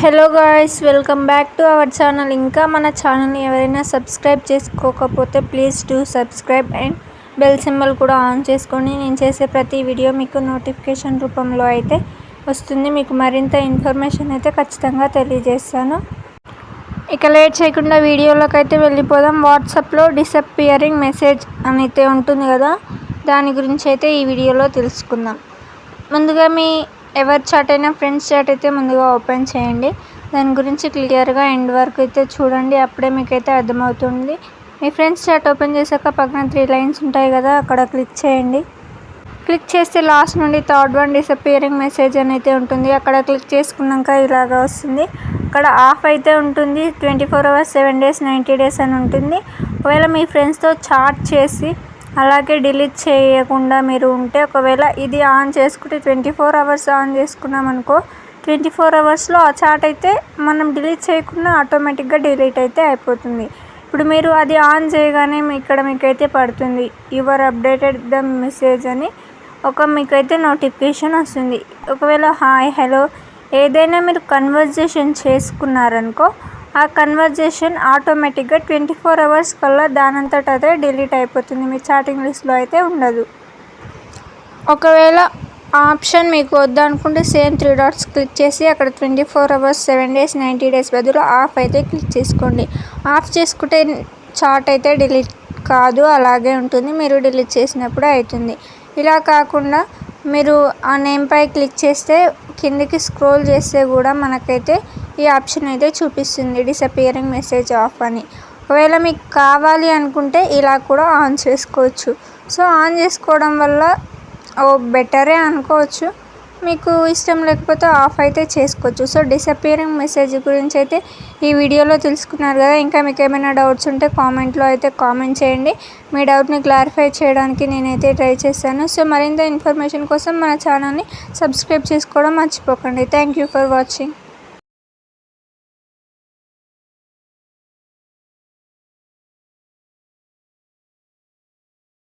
Hello guys, welcome back to our channel. ఇంకా మన ఛానల్ని ఎవరైనా సబ్స్క్రైబ్ చేసుకోకపోతే please do subscribe and bell symbol కూడా ఆన్ చేసుకొని నేను చేసే ప్రతి వీడియో మీకు నోటిఫికేషన్ రూపంలో అయితే వస్తుంది. మీకు మరింత ఇన్ఫర్మేషన్ అయితే ఖచ్చితంగా తెలియజేస్తాను. ఇక లేట్ చేయకుండా వీడియోలోకి అయితే వెళ్ళిపోదాం. వాట్సాప్లో డిసప్పియరింగ్ మెసేజ్ అని అయితే ఉంటుంది కదా, దాని గురించి అయితే ఈ వీడియోలో తెలుసుకుందాం. ముందుగా మీ ఎవరి చాట్ అయినా ఫ్రెండ్స్ చాట్ అయితే ముందుగా ఓపెన్ చేయండి. దాని గురించి క్లియర్గా ఎండ్ వరకు అయితే చూడండి, అప్పుడే మీకైతే అర్థమవుతుంది. మీ ఫ్రెండ్స్ చాట్ ఓపెన్ చేశాక పక్కన 3 లైన్స్ ఉంటాయి కదా, అక్కడ క్లిక్ చేయండి. క్లిక్ చేస్తే లాస్ట్ నుండి థర్డ్ వన్ డిసప్పియరింగ్ మెసేజ్ అని అయితే ఉంటుంది. అక్కడ క్లిక్ చేసుకున్నాక ఇలాగా వస్తుంది. అక్కడ ఆఫ్ అయితే ఉంటుంది. 24 hours 7 days 90 days అని ఉంటుంది. ఒకవేళ మీ ఫ్రెండ్స్తో చాట్ చేసి అలాగే డిలీట్ చేయకుండా మీరు ఉంటే, ఒకవేళ ఇది ఆన్ చేసుకుంటే 24 hours ఆన్ చేసుకున్నాం అనుకో, 24 hoursలో ఆ చాట్ అయితే మనం డిలీట్ చేయకుండా ఆటోమేటిక్గా డిలీట్ అయితే అయిపోతుంది. ఇప్పుడు మీరు అది ఆన్ చేయగానే ఇక్కడ మీకైతే పడుతుంది యువర్ అప్డేటెడ్ ద మెసేజ్ అని మీకైతే నోటిఫికేషన్ వస్తుంది. ఒకవేళ హాయ్ హలో ఏదైనా మీరు కన్వర్జేషన్ చేసుకున్నారనుకో, ఆ కన్వర్జేషన్ ఆటోమేటిక్గా 24 hours కల్లా దానంతట అదే డిలీట్ అయిపోతుంది. మీ చాటింగ్ లిస్ట్లో అయితే ఉండదు. ఒకవేళ ఆ ఆప్షన్ మీకు వద్దనుకుంటే సేమ్ 3 dots క్లిక్ చేసి అక్కడ 24 hours 7 days 90 days బదులు ఆఫ్ అయితే క్లిక్ చేసుకోండి. ఆఫ్ చేసుకుంటే చాట్ అయితే డిలీట్ కాదు, అలాగే ఉంటుంది. మీరు డిలీట్ చేసినప్పుడు అవుతుంది. ఇలా కాకుండా మీరు ఆ నేమ్పై క్లిక్ చేస్తే కిందికి స్క్రోల్ చేస్తే కూడా మనకైతే ఈ ఆప్షన్ అయితే చూపిస్తుంది డిసప్పియరింగ్ మెసేజ్ ఆఫ్ అని. ఒకవేళ మీకు కావాలి అనుకుంటే ఇలా కూడా ఆన్ చేసుకోవచ్చు. సో ఆన్ చేసుకోవడం వల్ల బెటరే అనుకోవచ్చు. మీకు ఇష్టం లేకపోతే ఆఫ్ అయితే చేసుకోవచ్చు. సో డిసప్పియరింగ్ మెసేజ్ గురించి అయితే ఈ వీడియోలో తెలుసుకున్నారు కదా. ఇంకా మీకు ఏమైనా డౌట్స్ ఉంటే కామెంట్లో అయితే కామెంట్ చేయండి. మీ డౌట్ని క్లారిఫై చేయడానికి నేనైతే ట్రై చేస్తాను. సో మరింత ఇన్ఫర్మేషన్ కోసం మన ఛానల్ని సబ్స్క్రైబ్ చేసుకోవడం మర్చిపోకండి. Thank you for watching.